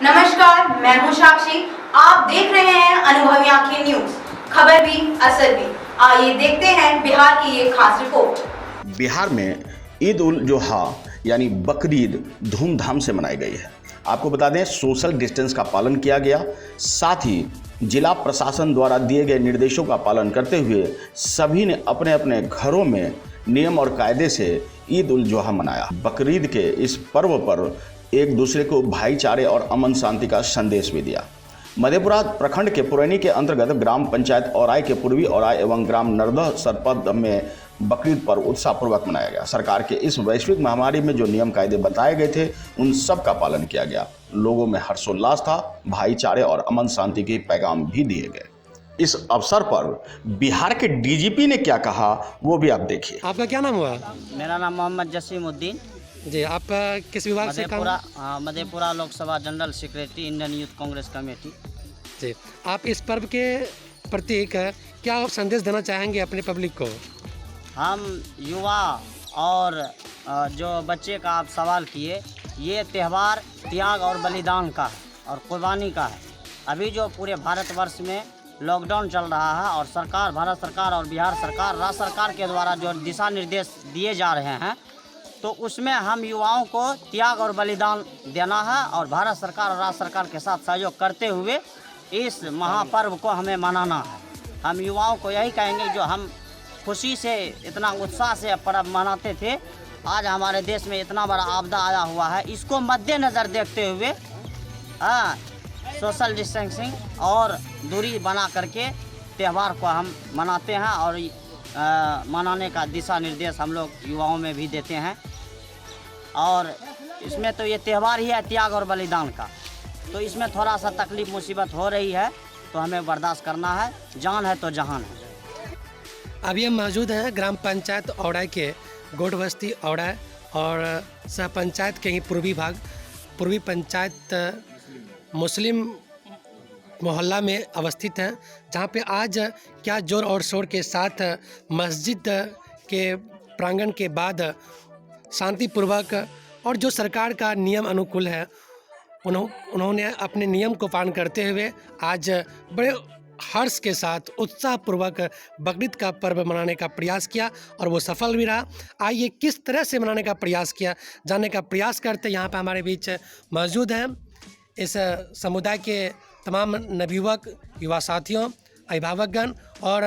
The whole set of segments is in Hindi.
नमस्कार, मैं हूं साक्षी। आप देख रहे हैं अनुभवी आंखें न्यूज, खबर भी असर भी। आइए देखते हैं बिहार की ये खास रिपोर्ट। बिहार में ईद उल जुहा यानी बकरीद धूमधाम से मनाई गई है। आपको बता दें, सोशल डिस्टेंस का पालन किया गया, साथ ही जिला प्रशासन द्वारा दिए गए निर्देशों का पालन करते हुए सभी ने अपने अपने घरों में नियम और कायदे से ईद उल जुहा मनाया। बकरीद के इस पर्व पर एक दूसरे को भाईचारे और अमन शांति का संदेश भी दिया। मधेपुरा प्रखंड के पुरैनी के अंतर्गत ग्राम पंचायत औराई के पूर्वी औराई एवं ग्राम नरदह सरपद में बकरीद पर्व उत्साहपूर्वक मनाया गया। सरकार के इस वैश्विक महामारी में जो नियम कायदे बताए गए थे, उन सब का पालन किया गया। लोगों में हर्षोल्लास था, भाईचारे और अमन शांति के पैगाम भी दिए गए। इस अवसर पर बिहार के डीजीपी ने क्या कहा, वो भी आप देखिए। आपका क्या नाम हुआ? मेरा नाम मोहम्मद जसीमुद्दीन जी, आप किस विभाग से काम? Madhepura Lok Sabha general secretary, Indian youth Congress committee. जी, आप इस पर्व के प्रति क्या आप संदेश देना चाहेंगे अपने पब्लिक को? हम युवा और जो बच्चे का आप सवाल किए, ये त्यौहार त्याग और बलिदान का है और कुर्बानी का है। अभी जो पूरे भारतवर्ष में लॉकडाउन चल रहा है और सरकार, भारत सरकार और बिहार सरकार, राज्य सरकार के द्वारा जो दिशा निर्देश दिए जा रहे हैं, तो उसमें हम युवाओं को त्याग और बलिदान देना है और भारत सरकार और राज्य सरकार के साथ सहयोग करते हुए इस महापर्व को हमें मनाना है। हम युवाओं को यही कहेंगे, जो हम खुशी से इतना उत्साह से पर्व मनाते थे, आज हमारे देश में इतना बड़ा आपदा आया हुआ है, इसको मद्देनज़र देखते हुए सोशल डिस्टेंसिंग और दूरी बना करके त्यौहार को हम मनाते हैं और मनाने का दिशा निर्देश हम लोग युवाओं में भी देते हैं। और इसमें तो ये त्यौहार ही है त्याग और बलिदान का, तो इसमें थोड़ा सा तकलीफ मुसीबत हो रही है, तो हमें बर्दाश्त करना है। जान है तो जहान है। अभी हम मौजूद हैं ग्राम पंचायत औड़ाई के गोट बस्ती औड़ाई और सह पंचायत के ही पूर्वी पंचायत मुस्लिम मोहल्ला में अवस्थित हैं, जहां पे आज क्या जोर और शोर के साथ मस्जिद के प्रांगण के बाद शांतिपूर्वक और जो सरकार का नियम अनुकूल है, उन्होंने अपने नियम को पालन करते हुए आज बड़े हर्ष के साथ उत्साहपूर्वक बकरीद का पर्व मनाने का प्रयास किया और वो सफल भी रहा। आइए किस तरह से मनाने का प्रयास किया, जानने का प्रयास करते यहाँ पे हमारे बीच मौजूद हैं इस समुदाय के तमाम नवयुवक, युवा साथियों, अभिभावकगण, और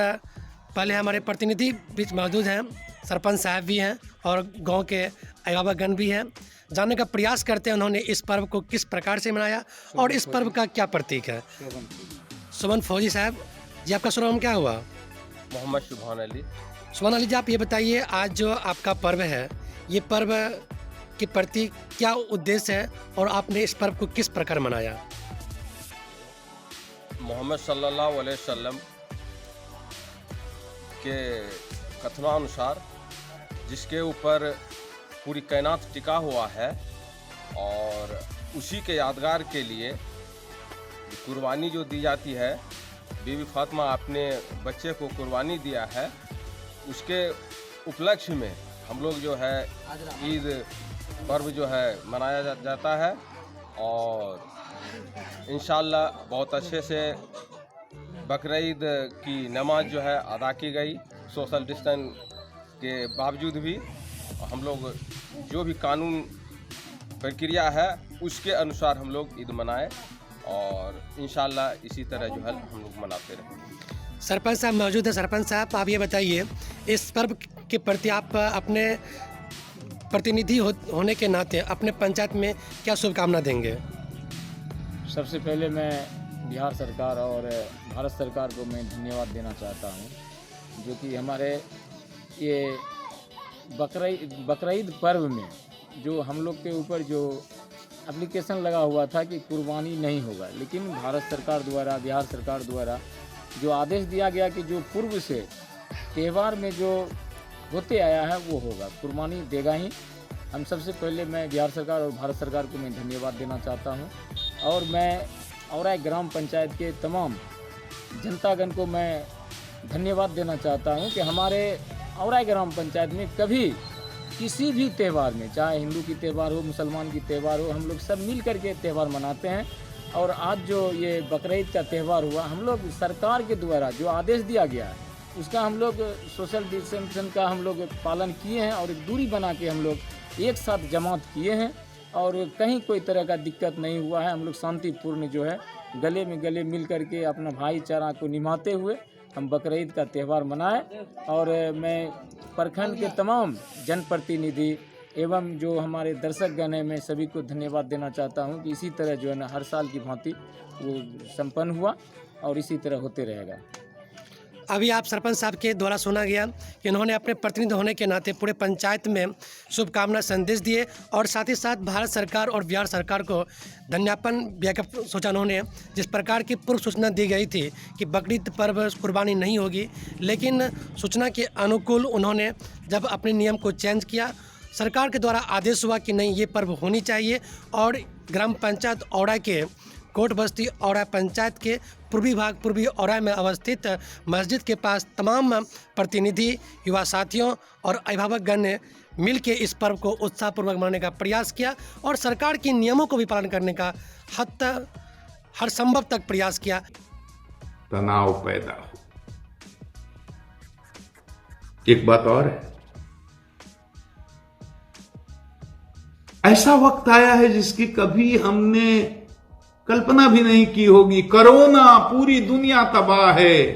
पहले हमारे प्रतिनिधि बीच मौजूद हैं, सरपंच साहब भी हैं और गांव के अभिभावकगण भी हैं। जानने का प्रयास करते हैं उन्होंने इस पर्व को किस प्रकार से मनाया और इस पर्व का क्या प्रतीक है। सुमन फौजी साहब जी, आपका शुभ नाम क्या हुआ? मोहम्मद सुभान अली। सुभान अली जी, आप ये बताइए, आज जो आपका पर्व है, ये पर्व के प्रति क्या उद्देश्य है और आपने इस पर्व को किस प्रकार मनाया? मोहम्मद सल्लल्लाहु अलैहि वसल्लम के कथनानुसार, जिसके ऊपर पूरी कायनात टिका हुआ है, और उसी के यादगार के लिए कुर्बानी जो दी जाती है, बीबी फातिमा अपने बच्चे को कुर्बानी दिया है, उसके उपलक्ष्य में हम लोग जो है ईद पर्व जो है मनाया जाता है। और इंशाअल्लाह बहुत अच्छे से बकरीद की नमाज जो है अदा की गई, सोशल डिस्टेंस के बावजूद भी। हम लोग जो भी कानून प्रक्रिया है उसके अनुसार हम लोग ईद मनाए और इंशाअल्लाह इसी तरह जो है हम लोग मनाते रहें। सरपंच साहब मौजूद हैं। सरपंच साहब, आप ये बताइए, इस पर्व के प्रति आप अपने प्रतिनिधि होने के नाते अपने पंचायत में क्या शुभकामना देंगे? सबसे पहले मैं बिहार सरकार और भारत सरकार को मैं धन्यवाद देना चाहता हूं, जो कि हमारे ये बकरीद पर्व में जो हम लोग के ऊपर जो एप्लीकेशन लगा हुआ था कि कुर्बानी नहीं होगा, लेकिन भारत सरकार द्वारा, बिहार सरकार द्वारा जो आदेश दिया गया कि जो पूर्व से त्यौहार में जो होते आया है वो होगा, कुर्बानी देगा ही। हम सबसे पहले मैं बिहार सरकार और भारत सरकार को मैं धन्यवाद देना चाहता हूं, और मैं औराई ग्राम पंचायत के तमाम जनतागण को मैं धन्यवाद देना चाहता हूं कि हमारे औराई ग्राम पंचायत में कभी किसी भी त्यौहार में, चाहे हिंदू की त्यौहार हो, मुसलमान की त्यौहार हो, हम लोग सब मिल करके त्यौहार मनाते हैं। और आज जो ये बकरीद का त्यौहार हुआ, हम लोग सरकार के द्वारा जो आदेश दिया गया है उसका हम लोग सोशल डिस्टेंसिंग का हम लोग पालन किए हैं और एक दूरी बना के हम लोग एक साथ जमात किए हैं और कहीं कोई तरह का दिक्कत नहीं हुआ है। हम लोग शांतिपूर्ण जो है गले में गले मिल करके अपना भाईचारा को निभाते हुए हम बकरीद का त्यौहार मनाएं। और मैं प्रखंड के तमाम जनप्रतिनिधि एवं जो हमारे दर्शकगण हैं, मैं सभी को धन्यवाद देना चाहता हूं कि इसी तरह जो है ना हर साल की भांति वो संपन्न हुआ और इसी तरह होते रहेगा। अभी आप सरपंच साहब के द्वारा सुना गया कि उन्होंने अपने प्रतिनिधि होने के नाते पूरे पंचायत में शुभकामना संदेश दिए और साथ ही साथ भारत सरकार और बिहार सरकार को धन्यवाद ज्ञापन सोचा उन्होंने। जिस प्रकार की पूर्व सूचना दी गई थी कि बकरीद पर्व कुर्बानी नहीं होगी, लेकिन सूचना के अनुकूल उन्होंने जब अपने नियम को चेंज किया, सरकार के द्वारा आदेश हुआ कि नहीं ये पर्व होनी चाहिए और ग्राम पंचायत औड़ा के कोट बस्ती औड़ा पंचायत के पूर्वी भाग पूर्वी औड़ा में अवस्थित मस्जिद के पास तमाम प्रतिनिधि, युवा साथियों और अभिभावकगण ने मिल के इस पर्व को उत्साहपूर्वक मनाने का प्रयास किया और सरकार के नियमों को भी पालन करने का हर संभव तक प्रयास किया। तनाव पैदा हो। एक बात और है, ऐसा वक्त आया है जिसकी कभी हमने कल्पना भी नहीं की होगी। कोरोना, पूरी दुनिया तबाह है,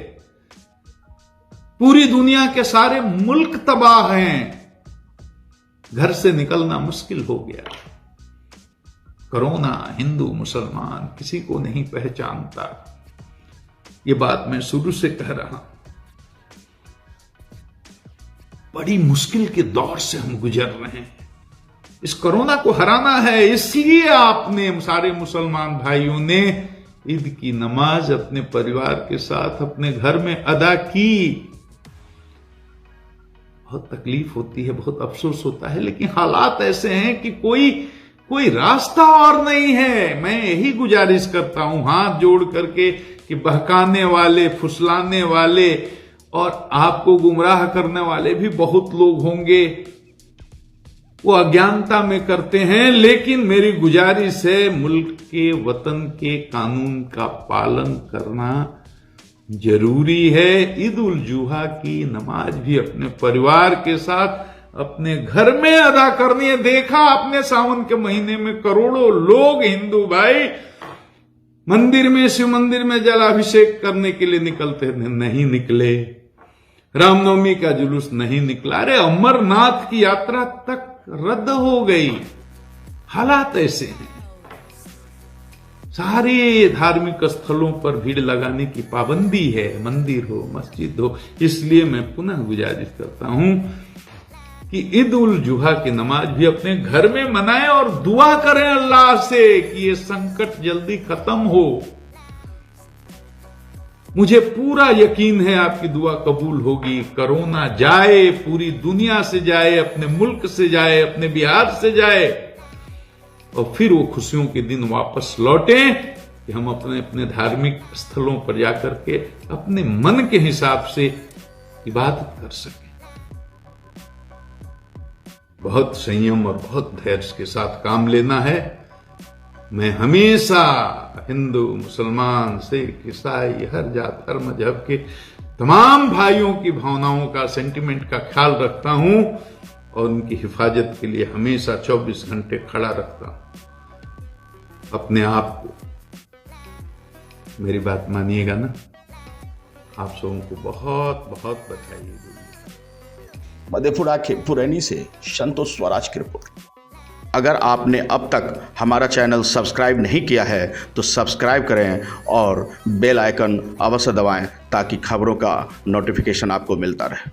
पूरी दुनिया के सारे मुल्क तबाह हैं, घर से निकलना मुश्किल हो गया। कोरोना हिंदू मुसलमान किसी को नहीं पहचानता, ये बात मैं शुरू से कह रहा हूं। बड़ी मुश्किल के दौर से हम गुजर रहे हैं। इस कोरोना को हराना है, इसलिए आपने सारे मुसलमान भाइयों ने ईद की नमाज अपने परिवार के साथ अपने घर में अदा की। बहुत तकलीफ होती है, बहुत अफसोस होता है, लेकिन हालात ऐसे हैं कि कोई रास्ता और नहीं है। मैं यही गुजारिश करता हूं हाथ जोड़ करके कि बहकाने वाले, फुसलाने वाले और आपको गुमराह करने वाले भी बहुत लोग होंगे, वो अज्ञानता में करते हैं। लेकिन मेरी गुजारिश है, मुल्क के वतन के कानून का पालन करना जरूरी है। ईद उल जुहा की नमाज भी अपने परिवार के साथ अपने घर में अदा करनी है। देखा आपने सावन के महीने में करोड़ों लोग हिंदू भाई मंदिर में, शिव मंदिर में जलाभिषेक करने के लिए निकलते थे, नहीं निकले। रामनवमी का जुलूस नहीं निकला। अरे अमरनाथ की यात्रा तक रद्द हो गई। हालात ऐसे हैं। सारे धार्मिक स्थलों पर भीड़ लगाने की पाबंदी है, मंदिर हो, मस्जिद हो। इसलिए मैं पुनः गुजारिश करता हूं कि ईद उल जुहा की नमाज भी अपने घर में मनाएं और दुआ करें अल्लाह से कि ये संकट जल्दी खत्म हो। मुझे पूरा यकीन है आपकी दुआ कबूल होगी। कोरोना जाए, पूरी दुनिया से जाए, अपने मुल्क से जाए, अपने बिहार से जाए और फिर वो खुशियों के दिन वापस लौटें कि हम अपने अपने धार्मिक स्थलों पर जाकर के अपने मन के हिसाब से इबादत कर सकें। बहुत संयम और बहुत धैर्य के साथ काम लेना है। मैं हमेशा हिंदू, मुसलमान, सिख, ईसाई, हर जात, हर मजहब के तमाम भाइयों की भावनाओं का, सेंटिमेंट का ख्याल रखता हूं और उनकी हिफाजत के लिए हमेशा 24 घंटे खड़ा रखता हूं। अपने आप को, मेरी बात मानिएगा ना। आप सबों को बहुत बहुत बधाई। मधेपुरा के पुरैनी से संतोष स्वराज की रिपोर्ट। अगर आपने अब तक हमारा चैनल सब्सक्राइब नहीं किया है तो सब्सक्राइब करें और बेल आइकन अवश्य दबाएं ताकि खबरों का नोटिफिकेशन आपको मिलता रहे।